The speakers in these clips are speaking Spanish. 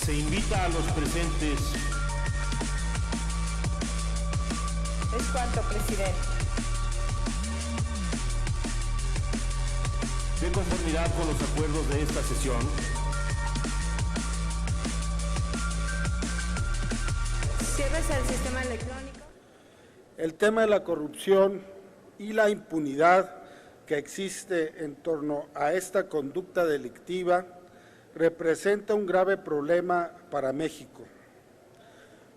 Se invita a los presentes. Es cuanto, presidente. De conformidad con los acuerdos de esta sesión, Cierres el sistema electrónico. El tema de la corrupción y la impunidad que existe en torno a esta conducta delictiva representa un grave problema para México.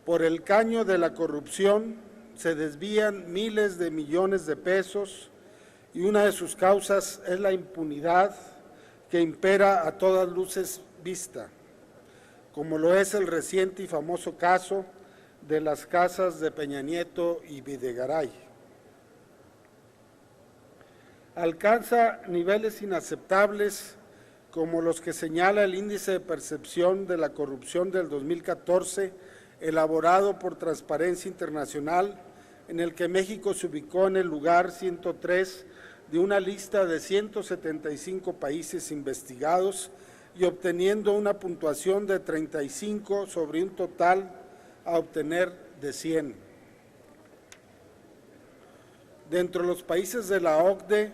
Por el caño de la corrupción se desvían miles de millones de pesos y una de sus causas es la impunidad que impera a todas luces vista, como lo es el reciente y famoso caso de las casas de Peña Nieto y Videgaray. Alcanza niveles inaceptables como los que señala el Índice de Percepción de la Corrupción del 2014, elaborado por Transparencia Internacional, en el que México se ubicó en el lugar 103 de una lista de 175 países investigados y obteniendo una puntuación de 35 sobre un total a obtener de 100. Dentro de los países de la OCDE,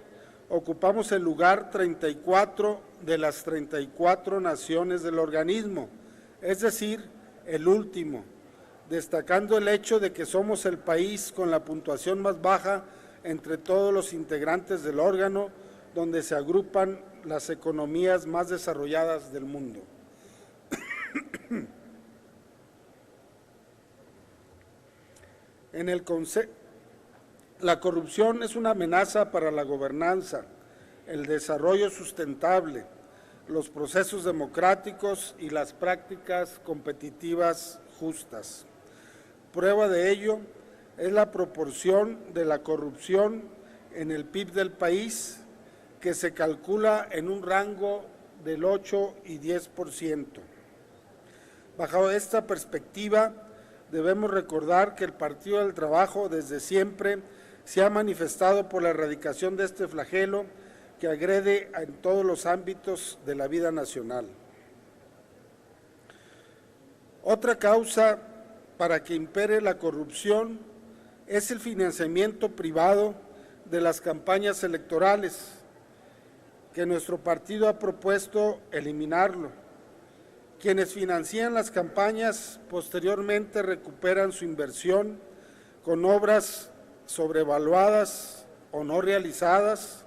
ocupamos el lugar 34 de las 34 naciones del organismo, es decir, el último, destacando el hecho de que somos el país con la puntuación más baja entre todos los integrantes del órgano, donde se agrupan las economías más desarrolladas del mundo. La corrupción es una amenaza para la gobernanza, el desarrollo sustentable, los procesos democráticos y las prácticas competitivas justas. Prueba de ello es la proporción de la corrupción en el PIB del país, que se calcula en un rango del 8 y 10%. Bajo esta perspectiva, debemos recordar que el Partido del Trabajo desde siempre se ha manifestado por la erradicación de este flagelo que agrede en todos los ámbitos de la vida nacional. Otra causa para que impere la corrupción es el financiamiento privado de las campañas electorales, que nuestro partido ha propuesto eliminarlo. Quienes financian las campañas posteriormente recuperan su inversión con obras sobrevaluadas o no realizadas,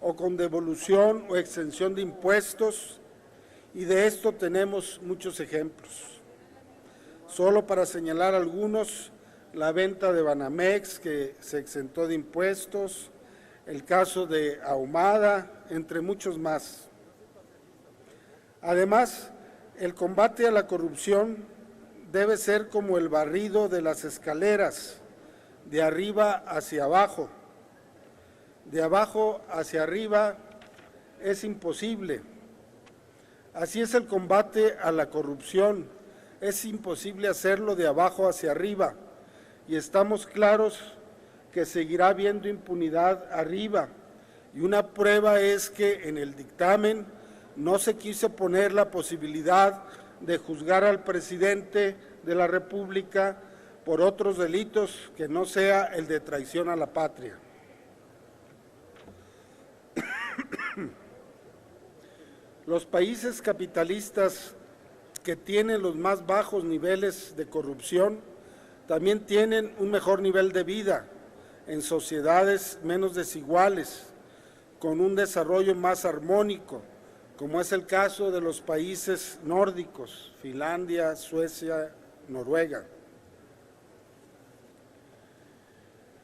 o con devolución o exención de impuestos, y de esto tenemos muchos ejemplos. Solo para señalar algunos, la venta de Banamex, que se exentó de impuestos, el caso de Ahumada, entre muchos más. Además, el combate a la corrupción debe ser como el barrido de las escaleras, de arriba hacia abajo. De abajo hacia arriba es imposible. Así es el combate a la corrupción, es imposible hacerlo de abajo hacia arriba, y estamos claros que seguirá habiendo impunidad arriba, y una prueba es que en el dictamen no se quiso poner la posibilidad de juzgar al presidente de la República por otros delitos que no sea el de traición a la patria. Los países capitalistas que tienen los más bajos niveles de corrupción también tienen un mejor nivel de vida en sociedades menos desiguales, con un desarrollo más armónico, como es el caso de los países nórdicos, Finlandia, Suecia, Noruega.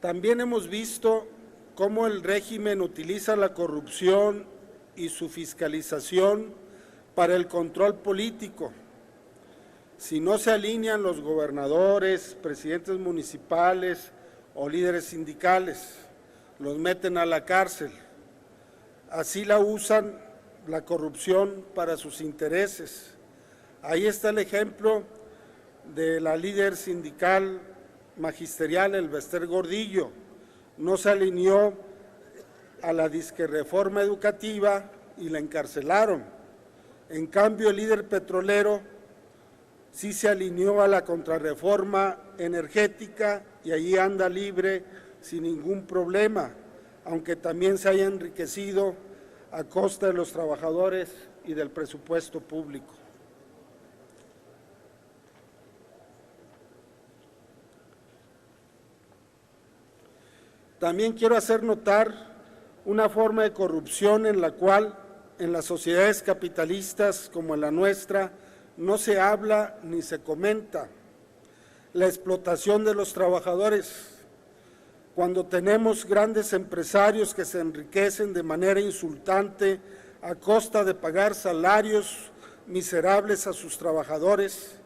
También hemos visto cómo el régimen utiliza la corrupción y su fiscalización para el control político. Si no se alinean los gobernadores, presidentes municipales o líderes sindicales, los meten a la cárcel. Así la usan la corrupción para sus intereses. Ahí está el ejemplo de la líder sindical magisterial, Elbester Gordillo. No se alineó a la disque reforma educativa y la encarcelaron. En cambio, el líder petrolero sí se alineó a la contrarreforma energética y allí anda libre sin ningún problema, aunque también se haya enriquecido a costa de los trabajadores y del presupuesto público. También quiero hacer notar una forma de corrupción en la cual en las sociedades capitalistas como en la nuestra no se habla ni se comenta: la explotación de los trabajadores. Cuando tenemos grandes empresarios que se enriquecen de manera insultante a costa de pagar salarios miserables a sus trabajadores,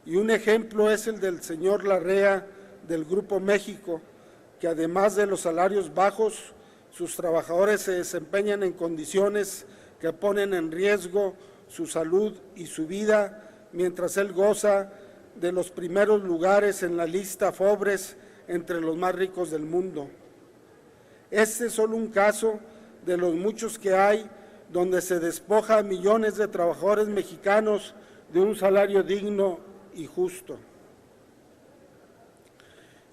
y un ejemplo es el del señor Larrea del Grupo México, que además de los salarios bajos, sus trabajadores se desempeñan en condiciones que ponen en riesgo su salud y su vida, mientras él goza de los primeros lugares en la lista Forbes entre los más ricos del mundo. Este es solo un caso de los muchos que hay donde se despoja a millones de trabajadores mexicanos de un salario digno y justo.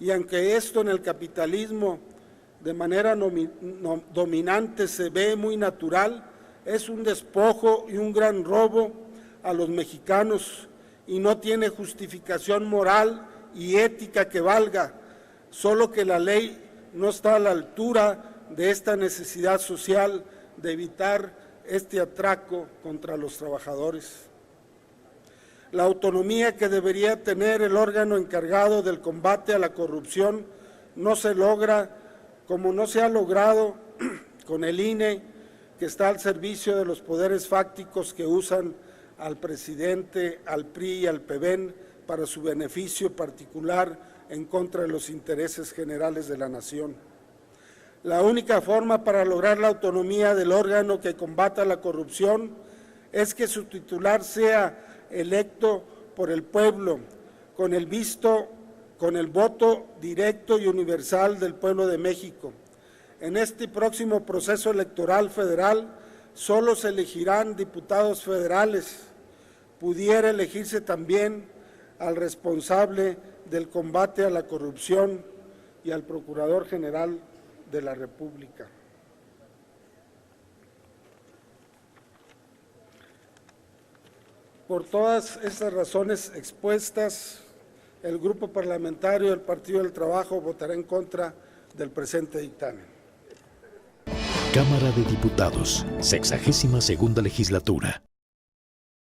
Y aunque esto en el capitalismo de manera dominante se ve muy natural, es un despojo y un gran robo a los mexicanos y no tiene justificación moral y ética que valga, solo que la ley no está a la altura de esta necesidad social de evitar este atraco contra los trabajadores. La autonomía que debería tener el órgano encargado del combate a la corrupción no se logra, como no se ha logrado con el INE, que está al servicio de los poderes fácticos que usan al presidente, al PRI y al PEVEN para su beneficio particular en contra de los intereses generales de la nación. La única forma para lograr la autonomía del órgano que combata la corrupción es que su titular sea electo por el pueblo, con el voto directo y universal del pueblo de México. En este próximo proceso electoral federal solo se elegirán diputados federales. Pudiera elegirse también al responsable del combate a la corrupción y al Procurador General de la República. Por todas estas razones expuestas, el Grupo Parlamentario del Partido del Trabajo votará en contra del presente dictamen. Cámara de Diputados, 62ª Legislatura.